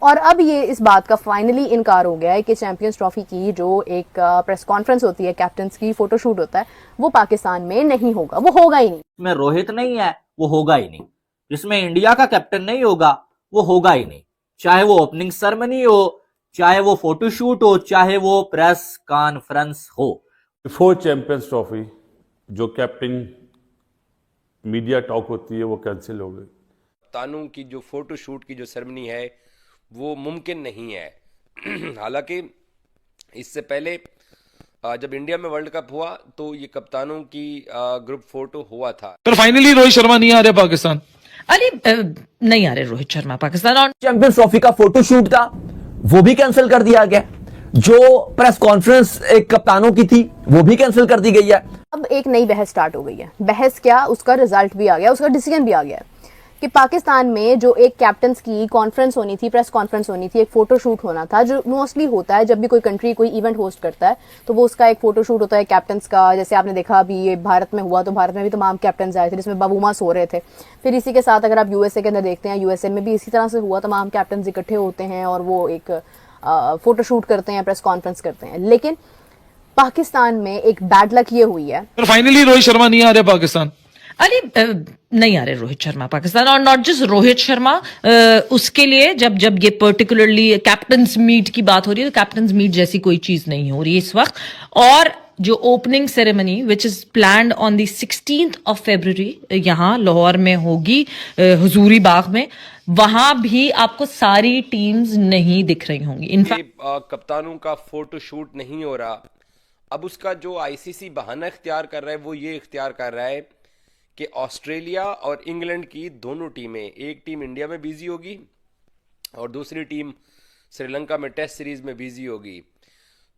और अब ये इस बात का फाइनली इनकार हो गया है कि चैंपियंस ट्रॉफी की जो एक प्रेस कॉन्फ्रेंस होती है, कैप्टन्स की फोटोशूट होता है, वो पाकिस्तान में नहीं होगा, वो होगा ही नहीं। इसमें रोहित नहीं है, वो होगा ही नहीं। जिसमें इंडिया का कैप्टन नहीं होगा, वो होगा ही नहीं। चाहे वो ओपनिंग सेरेमनी हो, चाहे वो फोटोशूट हो, चाहे वो प्रेस कॉन्फ्रेंस हो। बिफोर चैंपियंस ट्रॉफी जो कैप्टन मीडिया टॉक होती है वो कैंसिल हो गई। कप्तानों की जो फोटोशूट की जो सेरेमनी है वो मुमकिन नहीं है। हालांकि इससे पहले जब इंडिया में वर्ल्ड कप हुआ तो ये कप्तानों की ग्रुप फोटो हुआ था। पर फाइनली रोहित शर्मा नहीं आ रहे पाकिस्तान। अरे नहीं आ रहे रोहित शर्मा पाकिस्तान। और चैंपियंस ट्रॉफी का फोटोशूट था वो भी कैंसिल कर दिया गया। जो प्रेस कॉन्फ्रेंस एक कप्तानों की थी वो भी कैंसिल कर दी गई है। अब एक नई बहस स्टार्ट हो गई है। बहस क्या, उसका रिजल्ट भी आ गया, उसका डिसीजन भी आ गया कि पाकिस्तान में जो एक कैप्टन्स की कॉन्फ्रेंस होनी थी, प्रेस कॉन्फ्रेंस होनी थी, एक फोटोशूट होना था, जो मोस्टली होता है जब भी कोई कंट्री कोई इवेंट होस्ट करता है तो वो उसका एक फोटोशूट होता है कैप्टन्स का। जैसे आपने देखा अभी ये भारत में हुआ तो भारत में भी तमाम कैप्टन्स आए थे जिसमें बाबूमा सो रहे थे। फिर इसी के साथ अगर आप यूएसए के अंदर देखते हैं, यूएसए में भी इसी तरह से हुआ, तमाम कैप्टन्स इकट्ठे होते हैं और वो एक फोटोशूट करते हैं, प्रेस कॉन्फ्रेंस करते हैं। लेकिन पाकिस्तान में एक बैड लक ये हुई है। पर फाइनली रोहित शर्मा नहीं आ रहे पाकिस्तान। अरे नहीं आ रहे रोहित शर्मा पाकिस्तान। और नॉट जस्ट रोहित शर्मा, उसके लिए जब ये पर्टिकुलरली कैप्टन्स मीट की बात हो रही है तो कैप्टन्स मीट जैसी कोई चीज नहीं हो रही इस वक्त। और जो opening ceremony which is planned on the 16th of February यहाँ लाहौर में होगी, हुजूरी बाग में, वहां भी आपको सारी टीम्स नहीं दिख रही होंगी। इनफैक्ट कप्तानों का फोटो शूट नहीं हो रहा। अब उसका जो आईसीसी बहाना इख्तियार कर रहा है वो ये इख्तियार कर रहा है कि ऑस्ट्रेलिया और इंग्लैंड की दोनों टीमें, एक टीम इंडिया में बिजी होगी और दूसरी टीम श्रीलंका में टेस्ट सीरीज में बिजी होगी।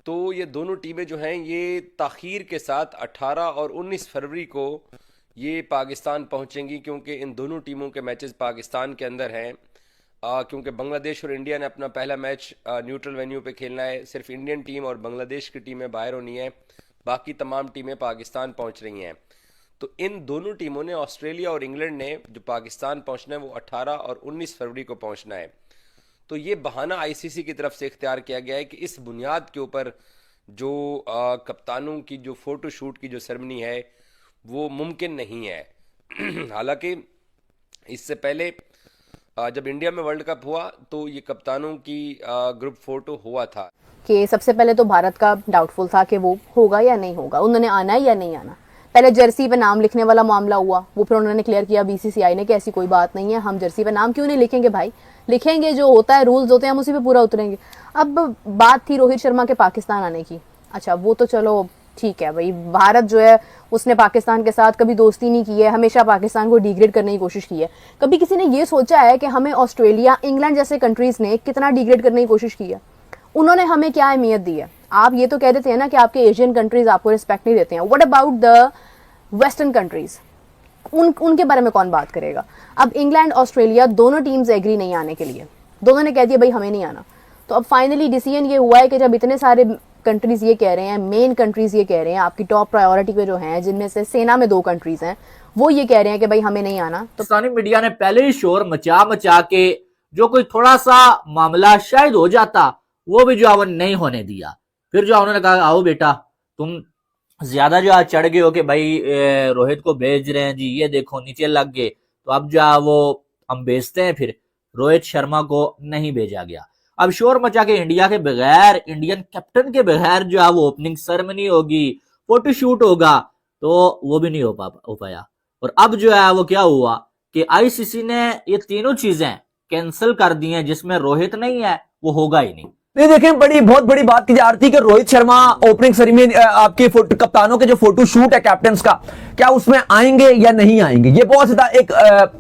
तो ये दोनों टीमें जो हैं ये ताखीर के साथ 18 और 19 फरवरी को ये पाकिस्तान पहुंचेंगी, क्योंकि इन दोनों टीमों के मैचेस पाकिस्तान के अंदर हैं। क्योंकि बांग्लादेश और इंडिया ने अपना पहला मैच न्यूट्रल वेन्यू पे खेलना है। सिर्फ इंडियन टीम और बांग्लादेश की टीमें बाहर होनी है, बाकी तमाम टीमें पाकिस्तान पहुंच रही हैं। तो इन दोनों टीमों ने, ऑस्ट्रेलिया और इंग्लैंड ने, जो पाकिस्तान पहुंचना है वो 18 और 19 फरवरी को पहुंचना है। तो ये बहाना आईसीसी की तरफ से इख्तियार किया गया है कि इस बुनियाद के ऊपर जो कप्तानों की जो फोटो शूट की जो सेरेमनी है वो मुमकिन नहीं है। हालांकि इससे पहले जब इंडिया में वर्ल्ड कप हुआ तो ये कप्तानों की ग्रुप फोटो हुआ था कि सबसे पहले तो भारत का डाउटफुल था कि वो होगा या नहीं होगा, उन्होंने आना है या नहीं आना। पहले जर्सी पे नाम लिखने वाला मामला हुआ, वो फिर उन्होंने क्लियर किया बीसीसीआई ने कि ऐसी कोई बात नहीं है, हम जर्सी पे नाम क्यों नहीं लिखेंगे भाई, लिखेंगे, जो होता है रूल्स होते हैं हम उसी पे पूरा उतरेंगे। अब बात थी रोहित शर्मा के पाकिस्तान आने की। अच्छा, वो तो चलो ठीक है भाई, भारत जो है उसने पाकिस्तान के साथ कभी दोस्ती नहीं की है, हमेशा पाकिस्तान को डिग्रेड करने की कोशिश की है। कभी किसी ने ये सोचा है कि हमें ऑस्ट्रेलिया, इंग्लैंड जैसे कंट्रीज ने कितना डिग्रेड करने की कोशिश की है? उन्होंने हमें क्या अहमियत दी है? आप ये तो कह देते हैं ना कि आपके एशियन कंट्रीज आपको रिस्पेक्ट नहीं देते हैं। What about the western countries? उनके बारे में कौन बात करेगा? अब इंग्लैंड, ऑस्ट्रेलिया दोनों टीम्स एग्री नहीं आने के लिए, दोनों ने कह दिया भाई हमें नहीं आना। तो अब फाइनली डिसीजन ये हुआ है कि जब इतने सारे कंट्रीज ये कह रहे हैं, मेन कंट्रीज ये कह रहे हैं, आपकी टॉप प्रायोरिटी पे जो हैं, जिनमें से सेना में 2 कंट्रीज हैं, वो ये कह रहे हैं कि भाई हमें नहीं आना। तो पाकिस्तानी मीडिया ने पहले ही शोर मचा के जो कोई थोड़ा सा मामला शायद हो जाता वो भी जो है नहीं होने दिया। फिर जो उन्होंने कहा आओ बेटा तुम ज्यादा जो चढ़ गए हो कि भाई रोहित को भेज रहे हैं जी, ये देखो नीचे लग गए, तो अब जो वो हम भेजते हैं। फिर रोहित शर्मा को नहीं भेजा गया। अब शोर मचा के इंडिया के बगैर, इंडियन कैप्टन के बगैर जो है वो ओपनिंग सेरेमनी होगी, फोटोशूट होगा, तो वो भी नहीं हो पाया। और अब जो है वो क्या हुआ कि आईसीसी ने ये तीनों चीजें कैंसिल कर दी हैं, जिसमें रोहित नहीं है, वो होगा ही नहीं। नहीं, देखें बहुत बड़ी बात की जा रही थी कि रोहित शर्मा ओपनिंग सेरेमनी, आपके कप्तानों के जो फोटो शूट है कैप्टन्स का, क्या उसमें आएंगे या नहीं आएंगे। ये बहुत ज्यादा एक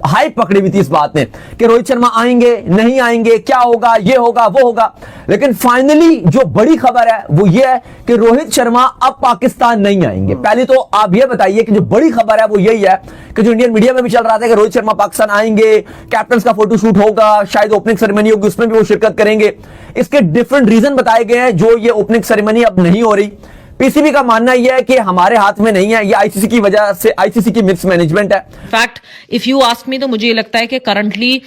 हाइप पकड़ी हुई थी इस बात ने कि रोहित शर्मा आएंगे नहीं आएंगे, क्या होगा, ये होगा वो होगा। लेकिन फाइनली जो बड़ी खबर है वो ये है कि रोहित शर्मा अब पाकिस्तान नहीं आएंगे। पहले तो आप ये बताइए कि जो बड़ी खबर है वो यही है कि जो इंडियन मीडिया में भी चल रहा था कि रोहित शर्मा पाकिस्तान आएंगे, कैप्टन्स का फोटोशूट होगा, शायद ओपनिंग सेरेमनी होगी, उसमें भी वो शिरकत करेंगे। इसके डिफरेंट रीजन बताए गए हैं जो ये ओपनिंग सेरेमनी अब नहीं हो रही। पीसीबी का मानना यह है कि हमारे हाथ में नहीं है, ये आईसीसी की वजह से, आईसीसी की मिसमैनेजमेंट है। Fact if you ask me तो मुझे ये लगता है कि करंटली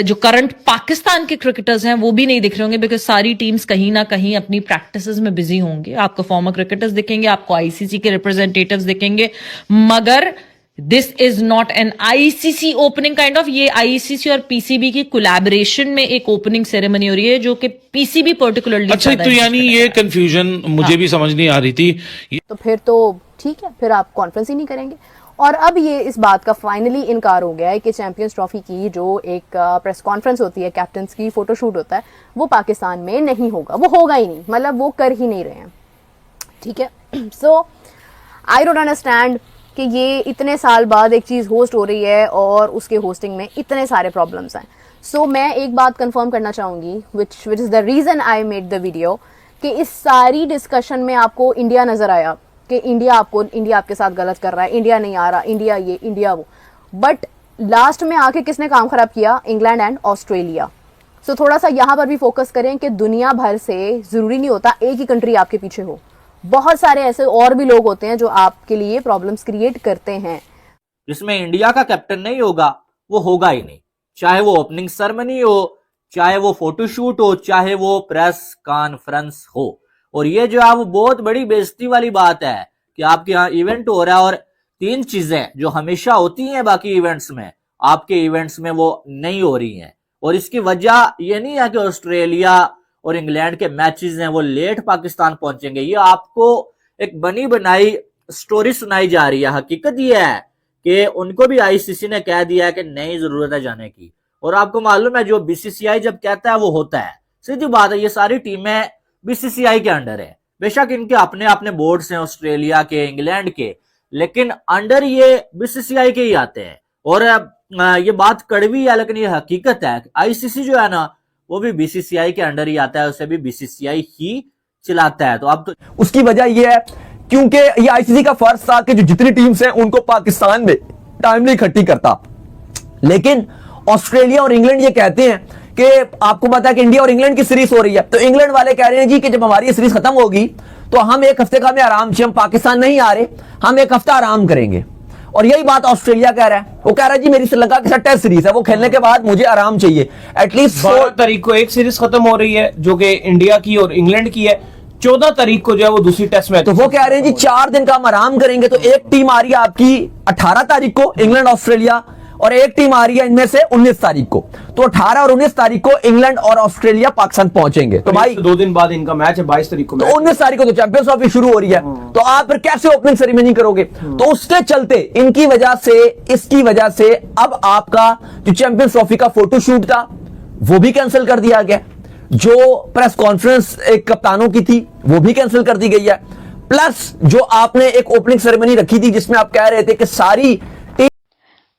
जो करंट पाकिस्तान के क्रिकेटर्स हैं वो भी नहीं दिख रहे होंगे, बिकॉज सारी टीम्स कहीं ना कहीं अपनी प्रैक्टिसेस में बिजी होंगे। आपको फॉर्मर क्रिकेटर्स दिखेंगे, आपको आईसीसी के रिप्रेजेंटेटिव्स दिखेंगे, मगर this is not an ICC opening kind of, ये आईसीसी और पीसीबी की कोलैबोरेशन में एक ओपनिंग सेरेमनी हो रही है जो कि पीसीबी पर्टिकुलरली। अच्छा, तो यानी ये कंफ्यूजन मुझे भी समझ नहीं आ रही थी। तो फिर तो ठीक है, फिर आप कॉन्फ्रेंस ही नहीं करेंगे। और अब ये इस बात का फाइनली इनकार हो गया है कि चैंपियंस ट्रॉफी की जो एक प्रेस कॉन्फ्रेंस होती है, कैप्टन्स की फोटोशूट होता है, वो पाकिस्तान में नहीं होगा, वो होगा ही नहीं, मतलब वो कर ही नहीं रहे हैं। ठीक है, सो आई डोंट अंडरस्टैंड कि ये इतने साल बाद एक चीज़ होस्ट हो रही है और उसके होस्टिंग में इतने सारे प्रॉब्लम्स हैं। सो मैं एक बात कंफर्म करना चाहूँगी which is the reason I made the video, कि इस सारी डिस्कशन में आपको इंडिया नज़र आया कि इंडिया आपके साथ गलत कर रहा है, इंडिया नहीं आ रहा, इंडिया ये इंडिया वो, बट लास्ट में आके किसने काम खराब किया? England and Australia. सो थोड़ा सा यहाँ पर भी फोकस करें कि दुनिया भर से ज़रूरी नहीं होता एक ही कंट्री आपके पीछे हो, बहुत सारे ऐसे और भी लोग होते हैं जो आपके लिए प्रॉब्लम्स क्रिएट करते हैं। जिसमें इंडिया का कैप्टन नहीं होगा वो होगा ही नहीं, चाहे वो ओपनिंग सेरेमनी हो, चाहे वो फोटोशूट हो, चाहे वो प्रेस कॉन्फ्रेंस हो। और ये जो है वो बहुत बड़ी बेइज्जती वाली बात है कि आपके यहाँ इवेंट हो रहा है और 3 चीजें जो हमेशा होती हैं बाकी इवेंट्स में, आपके इवेंट्स में वो नहीं हो रही हैं। और इसकी वजह ये नहीं है कि ऑस्ट्रेलिया और इंग्लैंड के मैचेस हैं वो लेट पाकिस्तान पहुंचेंगे, ये आपको एक बनी बनाई स्टोरी सुनाई जा रही है। हकीकत ये है कि उनको भी आईसीसी ने कह दिया है कि नहीं जरूरत है जाने की, और आपको मालूम है जो बीसीसीआई जब कहता है वो होता है। सीधी बात है, ये सारी टीमें बीसीसीआई के अंडर है, बेशक इनके अपने अपने बोर्ड्स हैं ऑस्ट्रेलिया के, इंग्लैंड के, लेकिन अंडर ये बीसीसीआई के ही आते हैं। और ये बात कड़वी है लेकिन ये हकीकत है, आईसीसी जो है ना वो भी बीसीसीआई के अंडर ही आता है, उसे भी बीसीसीआई ही चलाता है। तो अब तो उसकी वजह यह है क्योंकि ये आईसीसी का फर्ज था कि जो जितनी टीम्स हैं उनको पाकिस्तान में टाइमली इकट्ठी करता, लेकिन ऑस्ट्रेलिया और इंग्लैंड ये कहते हैं कि आपको पता है कि इंडिया और इंग्लैंड की सीरीज हो रही है, तो इंग्लैंड वाले कह रहे हैं जी कि जब हमारी सीरीज खत्म होगी तो हम 1 हफ्ते का में आराम से, हम पाकिस्तान नहीं आ रहे, हम 1 हफ्ता आराम करेंगे। और यही बात ऑस्ट्रेलिया कह रहा है, वो कह रहा है जी मेरी श्रीलंका के साथ टेस्ट सीरीज है, वो खेलने के बाद मुझे आराम चाहिए। एटलीस्ट 12 तारीख को एक सीरीज खत्म हो रही है जो कि इंडिया की और इंग्लैंड की है, 14 तारीख को जो है वो दूसरी टेस्ट मैच। तो वो कह रहे हैं जी 4 दिन का हम आराम करेंगे। तो एक टीम आ रही है आपकी 18 तारीख को, इंग्लैंड ऑस्ट्रेलिया, और एक टीम आ रही है इनमें से 19 तारीख को। तो 18 और 19 तारीख को इंग्लैंड और ऑस्ट्रेलिया पाकिस्तान पहुंचेंगे। तो भाई 2 दिन बाद इनका मैच है, 22 तारीख को। तो 19 तारीख को तो चैंपियंस ट्रॉफी शुरू हो रही है, तो आप फिर कैसे ओपनिंग सेरेमनी करोगे? तो उसके चलते इनकी वजह से, इसकी वजह से अब आपका जो चैंपियंस ट्रॉफी का फोटोशूट था वो भी कैंसिल कर दिया गया, जो प्रेस कॉन्फ्रेंस एक कप्तानों की थी वो भी कैंसिल कर दी गई है, प्लस जो आपने एक ओपनिंग सेरेमनी रखी थी जिसमें आप कह रहे थे कि सारी।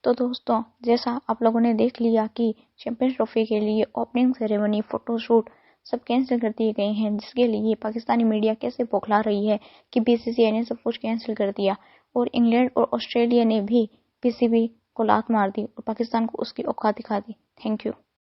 तो दोस्तों, जैसा आप लोगों ने देख लिया कि चैंपियंस ट्रॉफी के लिए ओपनिंग सेरेमनी, फोटोशूट सब कैंसिल कर दिए गए हैं, जिसके लिए पाकिस्तानी मीडिया कैसे बौखला रही है कि बीसीसीआई ने सब कुछ कैंसिल कर दिया, और इंग्लैंड और ऑस्ट्रेलिया ने भी पीसीबी को लात मार दी और पाकिस्तान को उसकी औकात दिखा दी। Thank you.